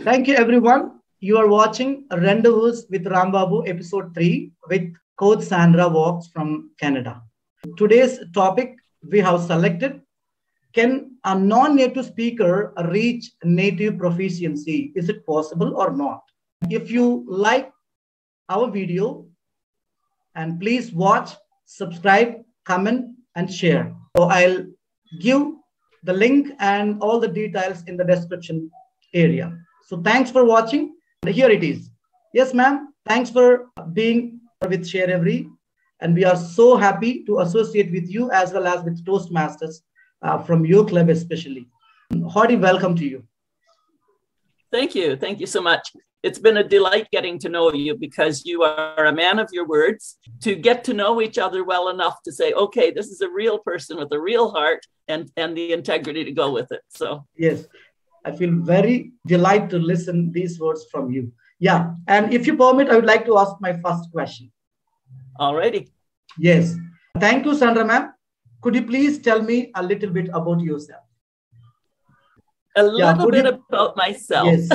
Thank you, everyone. You are watching Rendezvous with Rambabu, episode 3, with Coach Sandra VALKS from Canada. Today's topic we have selected: can a non-native speaker reach native proficiency? Is it possible or not? If you like our video, and please watch, subscribe, comment, and share. So I'll give the link and all the details in the description area. So thanks for watching. Here it is. Yes, ma'am. Thanks for being with Share Every. And we are so happy to associate with you as well as with Toastmasters from your club especially. Hearty welcome to you. Thank you. Thank you so much. It's been a delight getting to know you because you are a man of your words. To get to know each other well enough to say, okay, this is a real person with a real heart and the integrity to go with it. So yes, I feel very delighted to listen these words from you. Yeah, and if you permit, I would like to ask my first question. All righty. Yes. Thank you, Sandra ma'am. Could you please tell me a little bit about yourself? A little bit about myself. Yes,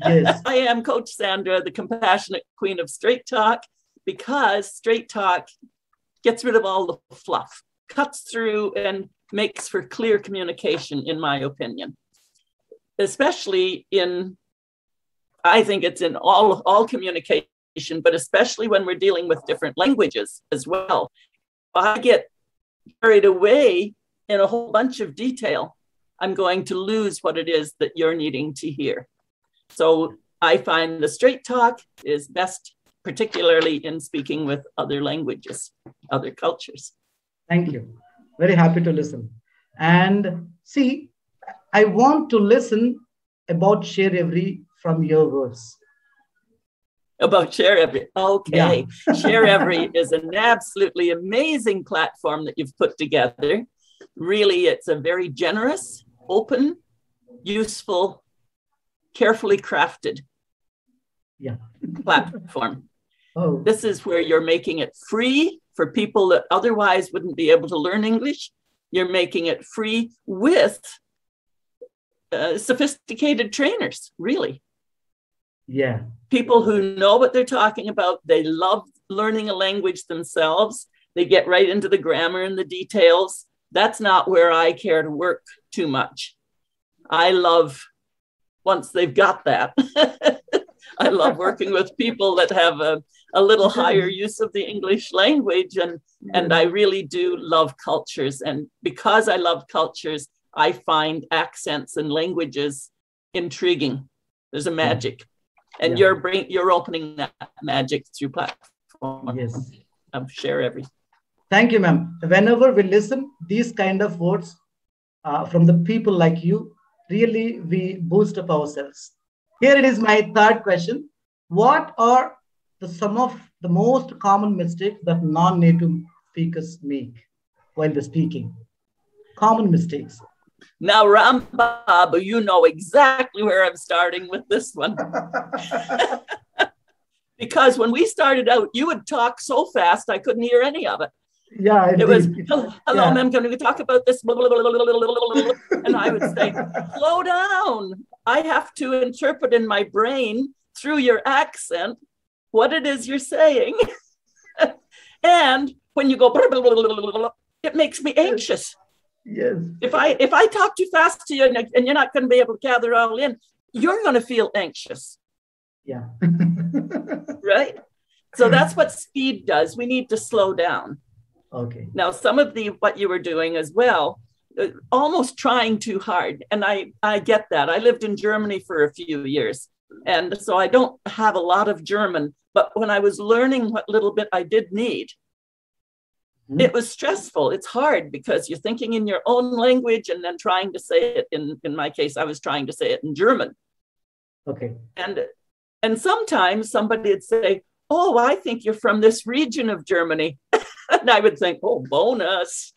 yes. I am Coach Sandra, the compassionate queen of straight talk, because straight talk gets rid of all the fluff, cuts through and makes for clear communication, in my opinion. Especially I think it's in all communication, but especially when we're dealing with different languages as well. I get carried away in a whole bunch of detail. I'm going to lose what it is that you're needing to hear. So I find the straight talk is best, particularly in speaking with other languages, other cultures. Thank you. Very happy to listen. And see, I want to listen about Share Every from your words. About Share Every. Okay. Yeah. Share Every is an absolutely amazing platform that you've put together. Really, it's a very generous, open, useful, carefully crafted platform. Oh. This is where you're making it free for people that otherwise wouldn't be able to learn English. You're making it free with sophisticated trainers, really. Yeah. People who know what they're talking about. They love learning a language themselves. They get right into the grammar and the details. That's not where I care to work too much. I love, once they've got that, I love working with people that have a little higher use of the English language. And I really do love cultures. And because I love cultures, I find accents and languages intriguing. There's a magic. And you're opening that magic through platform. Yes. Share Every. Thank you, ma'am. Whenever we listen these kind of words from the people like you, really we boost up ourselves. Here it is my third question. What are some of the most common mistakes that non-native speakers make while they're speaking? Common mistakes. Now, Rambabu, you know exactly where I'm starting with this one. Because when we started out, you would talk so fast, I couldn't hear any of it. Yeah, it was, hello, ma'am, can we talk about this? And I would say, slow down. I have to interpret in my brain through your accent what it is you're saying. And when you go, it makes me anxious. Yes. If I talk too fast to you and you're not going to be able to gather it all in, you're going to feel anxious. Yeah. Right? So that's what speed does. We need to slow down. Okay. Now, some of what you were doing as well, almost trying too hard. And I get that. I lived in Germany for a few years. And so I don't have a lot of German. But when I was learning what little bit I did need, it was stressful. It's hard because you're thinking in your own language and then trying to say it in my case, I was trying to say it in German. Okay. And sometimes somebody would say, oh, I think you're from this region of Germany. And I would think, oh, bonus.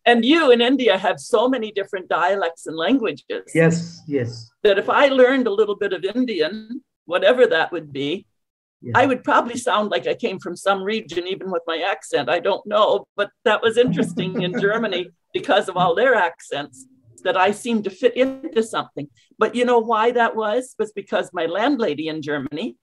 And you in India have so many different dialects and languages. Yes, yes. That if I learned a little bit of Indian, whatever that would be, I would probably sound like I came from some region, even with my accent. I don't know, but that was interesting in Germany because of all their accents. that I seemed to fit into something. But you know why that was? Was because my landlady in Germany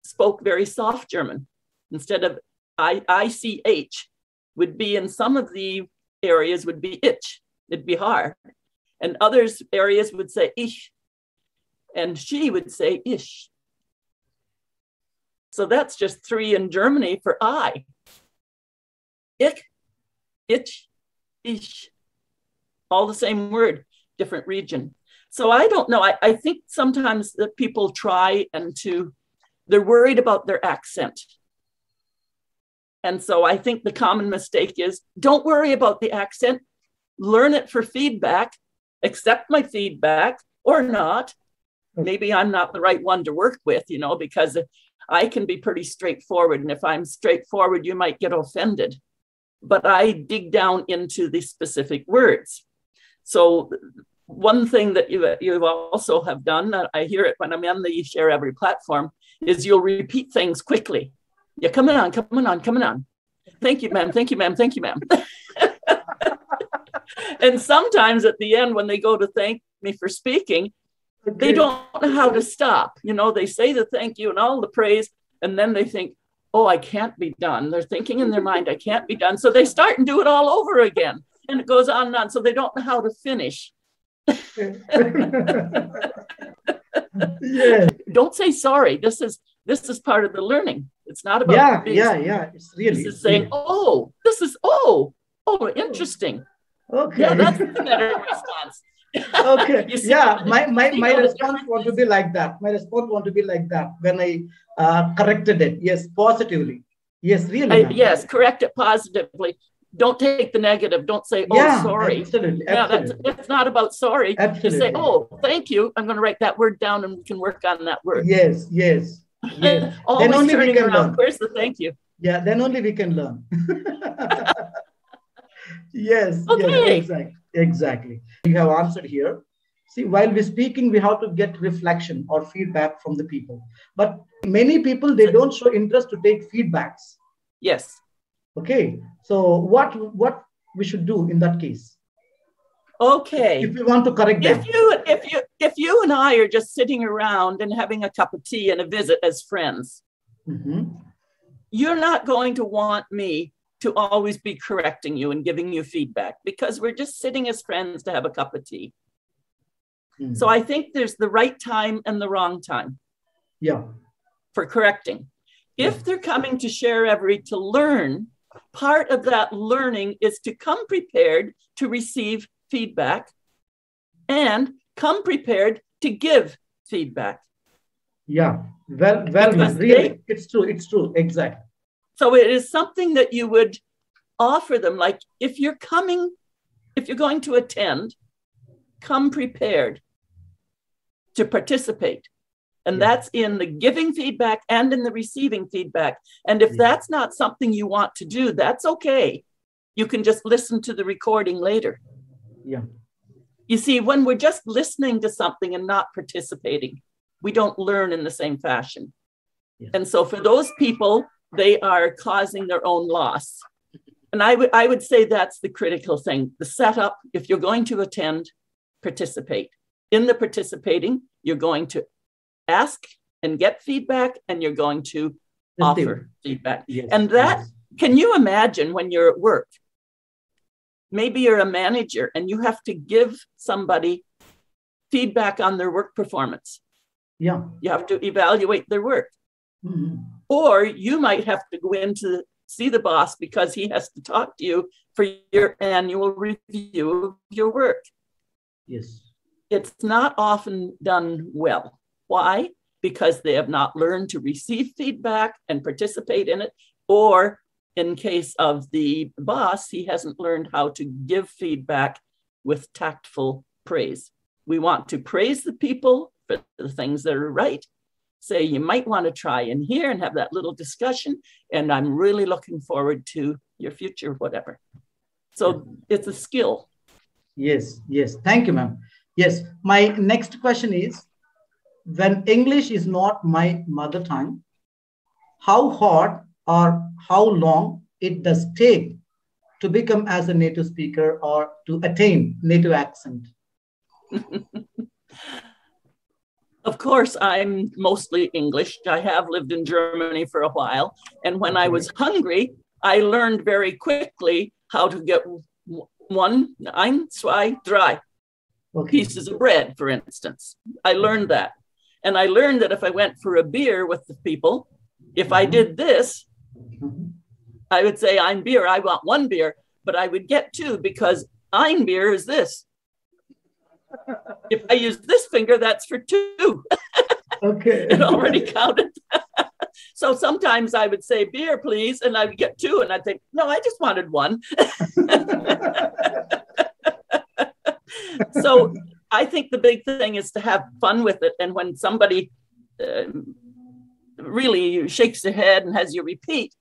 spoke very soft German. Instead of ICH would be in some of the areas would be ich, it'd be hard. And others areas would say ich, and she would say ish. So that's just 3 in Germany for I. Ich, ich, ish. All the same word, different region. So I don't know. I think sometimes that people try they're worried about their accent. And so I think the common mistake is, don't worry about the accent, learn it for feedback, accept my feedback or not. Maybe I'm not the right one to work with, because I can be pretty straightforward. And if I'm straightforward, you might get offended. But I dig down into the specific words. So one thing that you also have done, I hear it when I'm on the Share Every platform, is you'll repeat things quickly. Yeah, coming on. Thank you, ma'am. Thank you, ma'am. Thank you, ma'am. And sometimes at the end, when they go to thank me for speaking, they don't know how to stop. They say the thank you and all the praise, and then they think, oh, I can't be done. They're thinking in their mind, I can't be done. So they start and do it all over again. And it goes on and on. So they don't know how to finish. Yeah. Don't say sorry. This is part of the learning. It's not about It's really. This is saying, oh, interesting. Okay. Yeah, that's a better response. Okay. My response want to be like that. My response want to be like that when I corrected it. Yes, positively. Yes, really. Yes, correct it positively. Don't take the negative. Don't say, oh, sorry. Absolutely. That's not about sorry. Absolutely. You say, oh, thank you. I'm going to write that word down and we can work on that word. Yes. Always then only turning we can around. learn. Where's the thank you? Yeah, then only we can learn. Yes. Okay. Yes, exactly. You have answered here. See, while we're speaking, we have to get reflection or feedback from the people. But many people, they don't show interest to take feedbacks. Yes. Okay. So what we should do in that case? Okay. If we want to correct them. If you and I are just sitting around and having a cup of tea and a visit as friends, you're not going to want me to always be correcting you and giving you feedback, because we're just sitting as friends to have a cup of tea. So I think there's the right time and the wrong time for correcting. If they're coming to Share Every to learn, part of that learning is to come prepared to receive feedback and come prepared to give feedback. Yeah, well, really, it's true, exactly. So it is something that you would offer them. Like if you're going to attend, come prepared to participate. And that's in the giving feedback and in the receiving feedback. And if that's not something you want to do, that's okay. You can just listen to the recording later. Yeah. You see, when we're just listening to something and not participating, we don't learn in the same fashion. Yeah. And so for those people, they are causing their own loss. And I would say that's the critical thing. The setup, if you're going to attend, participate. In the participating, you're going to ask and get feedback, and you're going to offer feedback. Yes. And that, can you imagine when you're at work? Maybe you're a manager and you have to give somebody feedback on their work performance. Yeah. You have to evaluate their work. Or you might have to go in to see the boss because he has to talk to you for your annual review of your work. Yes. It's not often done well. Why? Because they have not learned to receive feedback and participate in it. Or in case of the boss, he hasn't learned how to give feedback with tactful praise. We want to praise the people for the things that are right. Say, you might want to try in here and have that little discussion. And I'm really looking forward to your future, whatever. So it's a skill. Yes. Thank you, ma'am. Yes. My next question is, when English is not my mother tongue, how hard or how long it does take to become as a native speaker or to attain native accent? Of course, I'm mostly English. I have lived in Germany for a while. And when I was hungry, I learned very quickly how to get one, ein, zwei, drei pieces of bread, for instance. I learned that. And I learned that if I went for a beer with the people, if I did this, I would say, ein Bier, I want one beer, but I would get two because ein Bier is this. If I use this finger, that's for two. Okay. It already counted. So sometimes I would say beer, please, and I would get two, and I'd think, no, I just wanted one. So I think the big thing is to have fun with it. And when somebody really shakes their head and has you repeat,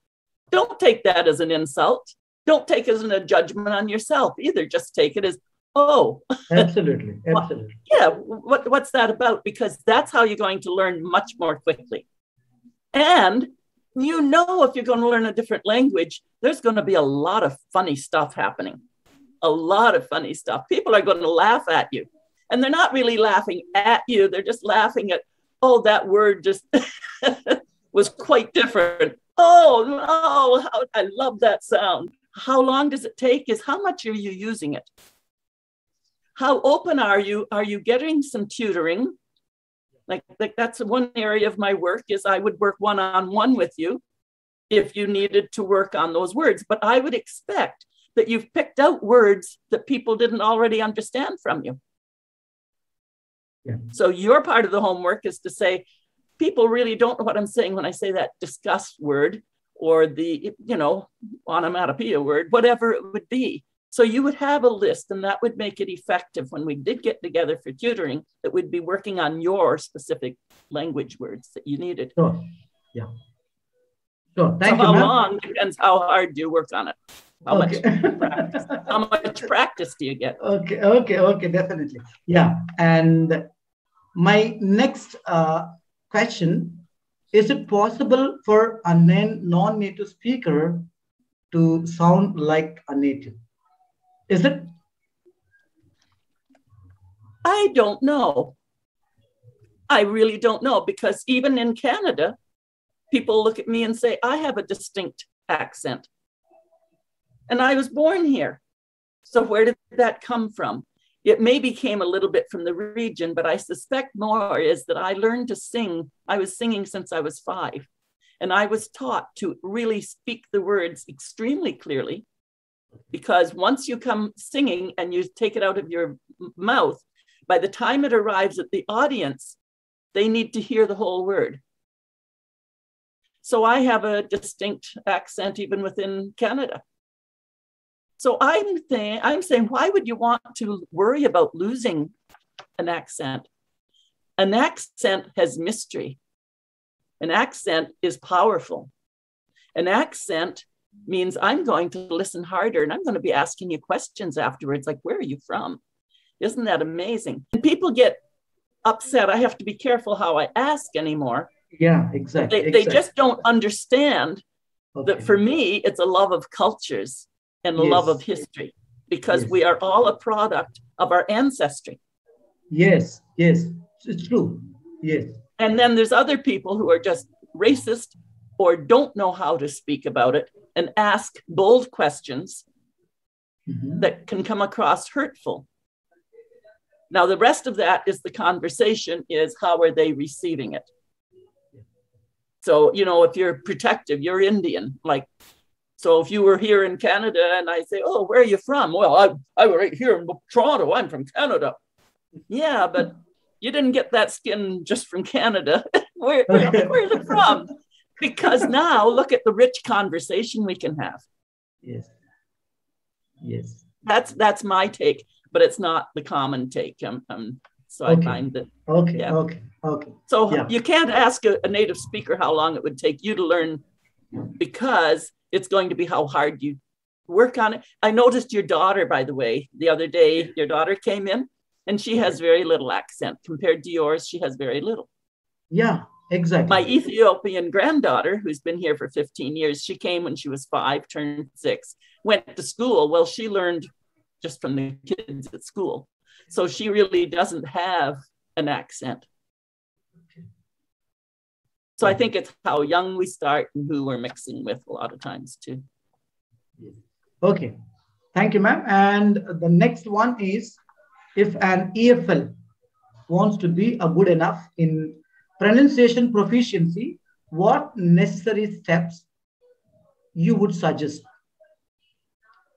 don't take that as an insult. Don't take it as a judgment on yourself either. Just take it as, oh. Absolutely. Absolutely. Yeah. What's that about? Because that's how you're going to learn much more quickly. And you know, if you're going to learn a different language, there's going to be a lot of funny stuff happening. A lot of funny stuff. People are going to laugh at you. And they're not really laughing at you. They're just laughing at, oh, that word just was quite different. Oh, no, I love that sound. How long does it take is how much are you using it? How open are you? Are you getting some tutoring? Like that's one area of my work is I would work one-on-one with you if you needed to work on those words. But I would expect that you've picked out words that people didn't already understand from you. Yeah. So your part of the homework is to say, people really don't know what I'm saying when I say that disgust word or the, onomatopoeia word, whatever it would be. So you would have a list, and that would make it effective when we did get together for tutoring, that we'd be working on your specific language words that you needed. Sure. Yeah. Sure. Thank you. How long depends how hard you work on it. How much practice? How much practice do you get? Okay, definitely. Yeah. And my next question, is it possible for a non-native speaker to sound like a native? Is it? I don't know. I really don't know, because even in Canada, people look at me and say, I have a distinct accent. And I was born here. So where did that come from? It maybe came a little bit from the region, but I suspect more is that I learned to sing. I was singing since I was 5. And I was taught to really speak the words extremely clearly, because once you come singing and you take it out of your mouth, by the time it arrives at the audience, they need to hear the whole word. So I have a distinct accent even within Canada. So I'm saying, why would you want to worry about losing an accent? An accent has mystery. An accent is powerful. An accent means I'm going to listen harder and I'm going to be asking you questions afterwards, like, where are you from? Isn't that amazing? And people get upset. I have to be careful how I ask anymore. Yeah, exactly. They just don't understand that for me, it's a love of cultures and a love of history, because we are all a product of our ancestry. Yes, it's true. Yes. And then there's other people who are just racist or don't know how to speak about it and ask bold questions that can come across hurtful. Now, the rest of that is the conversation is, how are they receiving it? So, if you're protective, you're Indian, so if you were here in Canada and I say, oh, where are you from? Well, I were right here in Toronto. I'm from Canada. Yeah, but you didn't get that skin just from Canada. Where is it from? Because now look at the rich conversation we can have. Yes. That's my take, but it's not the common take. I find that. Okay. So you can't ask a native speaker how long it would take you to learn, because it's going to be how hard you work on it. I noticed your daughter, by the way, the other day, your daughter came in and she has very little accent compared to yours. She has very little. Yeah, exactly. My Ethiopian granddaughter, who's been here for 15 years, she came when she was 5, turned 6, went to school. Well, she learned just from the kids at school. So she really doesn't have an accent. So I think it's how young we start and who we're mixing with a lot of times too. Okay. Thank you, ma'am. And the next one is, if an EFL wants to be a good enough in pronunciation proficiency, what necessary steps you would suggest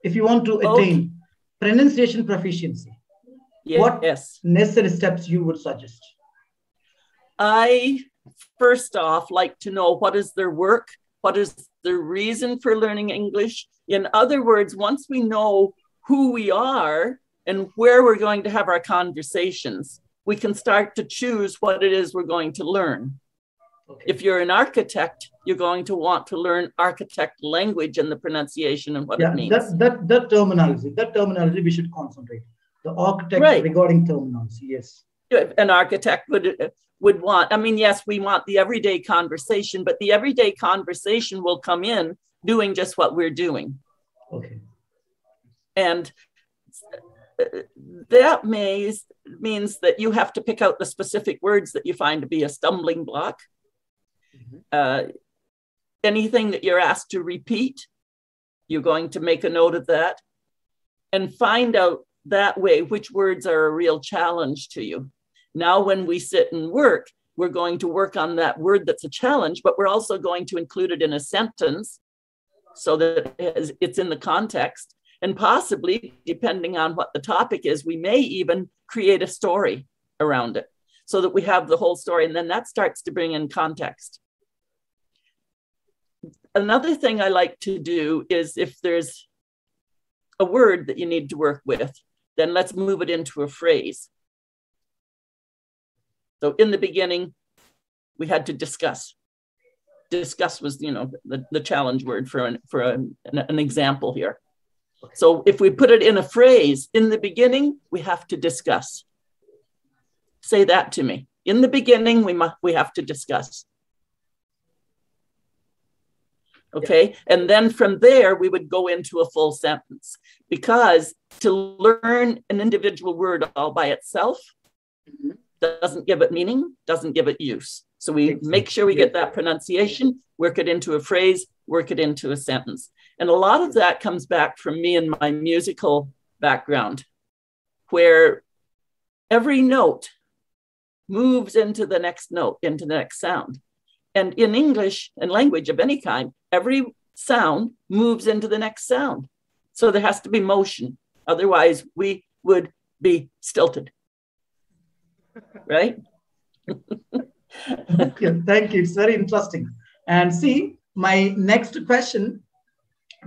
if you want to attain pronunciation proficiency? What necessary steps you would suggest? I first off like to know what is their work, what is the reason for learning English. In other words, once we know who we are and where we're going to have our conversations, we can start to choose what it is we're going to learn. Okay. If you're an architect, you're going to want to learn architect language and the pronunciation and what it means. That terminology we should concentrate. The architect regarding terminology, yes. An architect would want, I mean, yes, we want the everyday conversation, but the everyday conversation will come in doing just what we're doing. Okay. And that means that you have to pick out the specific words that you find to be a stumbling block. Anything that you're asked to repeat, you're going to make a note of that and find out that way which words are a real challenge to you. Now, when we sit and work, we're going to work on that word that's a challenge, but we're also going to include it in a sentence so that it's in the context. And possibly, depending on what the topic is, we may even create a story around it so that we have the whole story. And then that starts to bring in context. Another thing I like to do is if there's a word that you need to work with, then let's move it into a phrase. So in the beginning, we had to discuss. Discuss was, the challenge word for an example here. So if we put it in a phrase, in the beginning, we have to discuss. Say that to me. In the beginning, we have to discuss. Okay, and then from there, we would go into a full sentence, because to learn an individual word all by itself doesn't give it meaning, doesn't give it use. So we make sure we get that pronunciation, work it into a phrase, work it into a sentence. And a lot of that comes back from me and my musical background, where every note moves into the next note, into the next sound. And in English and language of any kind, every sound moves into the next sound. So there has to be motion. Otherwise, we would be stilted. Right? Okay, thank you. It's very interesting. And see, my next question,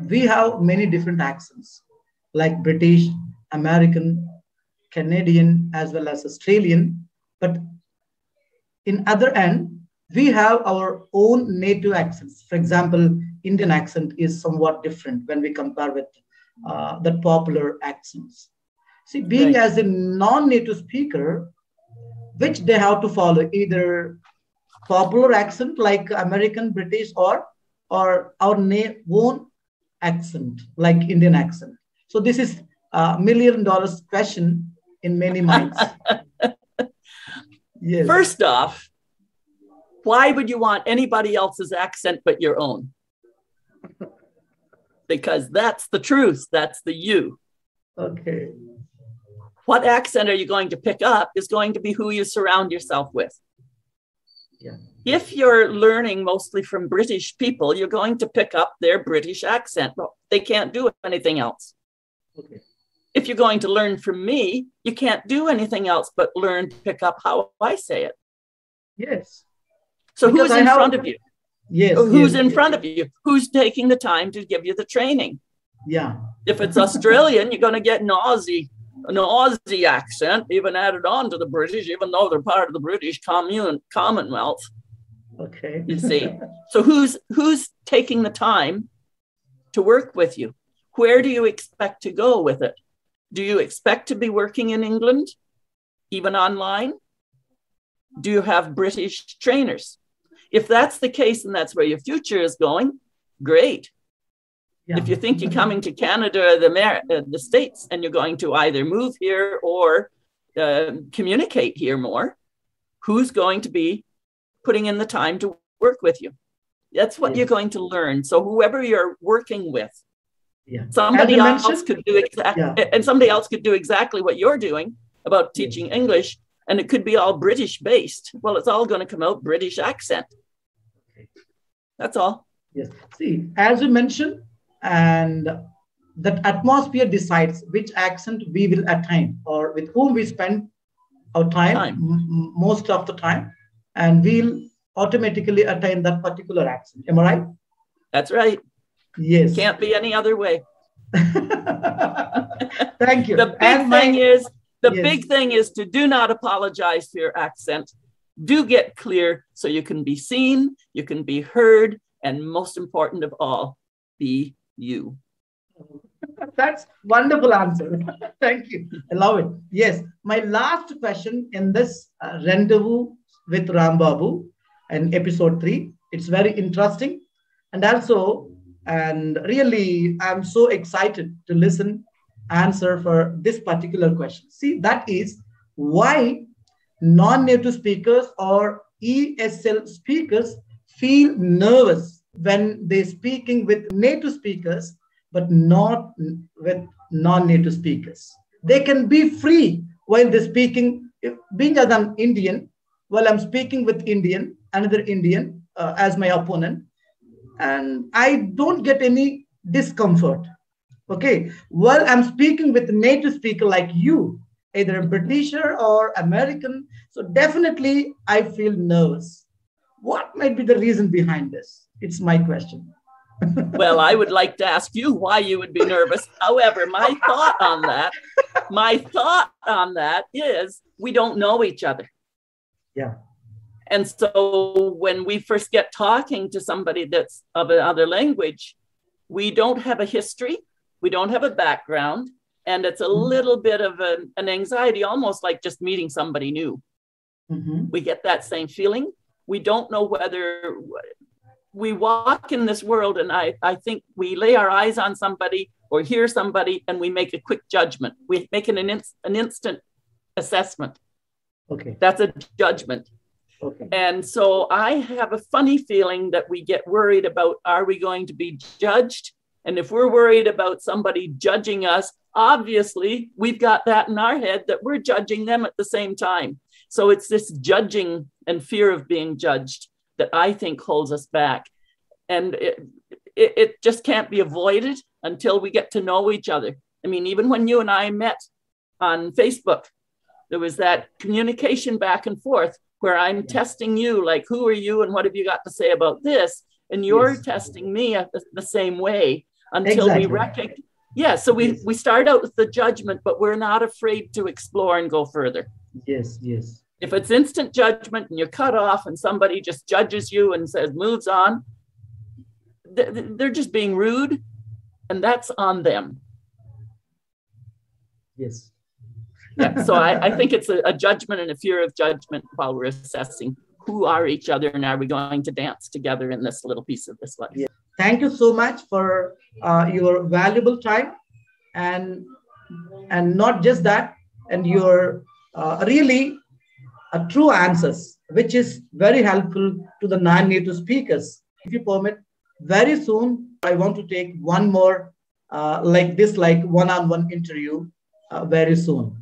we have many different accents, like British, American, Canadian, as well as Australian. But in other end, we have our own native accents. For example, Indian accent is somewhat different when we compare with the popular accents. See, being as a non-native speaker, which they have to follow, either popular accent like American, British, or our own accent like Indian accent. So this is a $1 million question in many minds. Yes. First off, why would you want anybody else's accent but your own? Because that's the truth. That's the you. Okay. What accent are you going to pick up is going to be who you surround yourself with. Yeah. If you're learning mostly from British people, you're going to pick up their British accent. Well, they can't do anything else. Okay. If you're going to learn from me, you can't do anything else but learn to pick up how I say it. Yes. So because who's in front of you? Yes. Who's in front of you? Who's taking the time to give you the training? Yeah. If it's Australian, you're going to get an Aussie accent, even added on to the British, even though they're part of the British Commonwealth. Okay. You see? So who's taking the time to work with you? Where do you expect to go with it? Do you expect to be working in England, even online? Do you have British trainers? If that's the case and that's where your future is going, great. Yeah. If you think you're coming to Canada or the States and you're going to either move here or communicate here more, who's going to be putting in the time to work with you? That's what you're going to learn. So whoever you're working with, somebody else could do and somebody else could do exactly what you're doing about teaching English, and it could be all British based. Well, it's all going to come out British accent. That's all. Yes. See, as you mentioned, and that atmosphere decides which accent we will attain, or with whom we spend our time. Most of the time, and we'll automatically attain that particular accent. Am I right? That's right. Yes. Can't be any other way. Thank you. The big thing is to do not apologize for your accent. Do get clear so you can be seen, you can be heard, and most important of all, be you. That's wonderful answer. Thank you. I love it. Yes. My last question in this rendezvous with RAMBABU and episode 3. It's very interesting. And really, I'm so excited to answer for this particular question. See, that is why non-native speakers or ESL speakers feel nervous when they're speaking with native speakers, but not with non-native speakers. They can be free while they're speaking. Being as an Indian, while I'm speaking with another Indian as my opponent, and I don't get any discomfort. Okay, while I'm speaking with a native speaker like you, either a Britisher or American, so definitely I feel nervous. What might be the reason behind this? It's my question. Well, I would like to ask you why you would be nervous. However, my thought on that is we don't know each other. Yeah. And so when we first get talking to somebody that's of another language, we don't have a history, we don't have a background, and it's a little bit of an anxiety, almost like just meeting somebody new. We get that same feeling. We don't know whether we walk in this world, and I think we lay our eyes on somebody or hear somebody and we make a quick judgment. We make an instant assessment. Okay. That's a judgment. Okay. And so I have a funny feeling that we get worried about, are we going to be judged? And if we're worried about somebody judging us, obviously we've got that in our head that we're judging them at the same time. So it's this judging and fear of being judged that I think holds us back. And it just can't be avoided until we get to know each other. I mean, even when you and I met on Facebook, there was that communication back and forth where I'm testing you, like, who are you and what have you got to say about this? And you're testing me the same way until we recognize. Yeah, so we start out with the judgment, but we're not afraid to explore and go further. Yes, yes. If it's instant judgment and you're cut off and somebody just judges you and says, moves on, they're just being rude, and that's on them. Yes. Yeah, so I think it's a judgment and a fear of judgment while we're assessing who are each other and are we going to dance together in this little piece of this life. Yeah. Thank you so much for your valuable time, and not just that, and your really true answers, which is very helpful to the non-native speakers. If you permit, very soon I want to take one more like one-on-one interview very soon.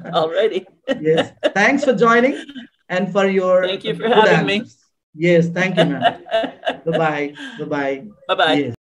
Already. Yes. Thanks for joining and for your. Thank you for having me. Yes. Thank you, ma'am. Bye-bye. Bye-bye. Bye-bye. Yes.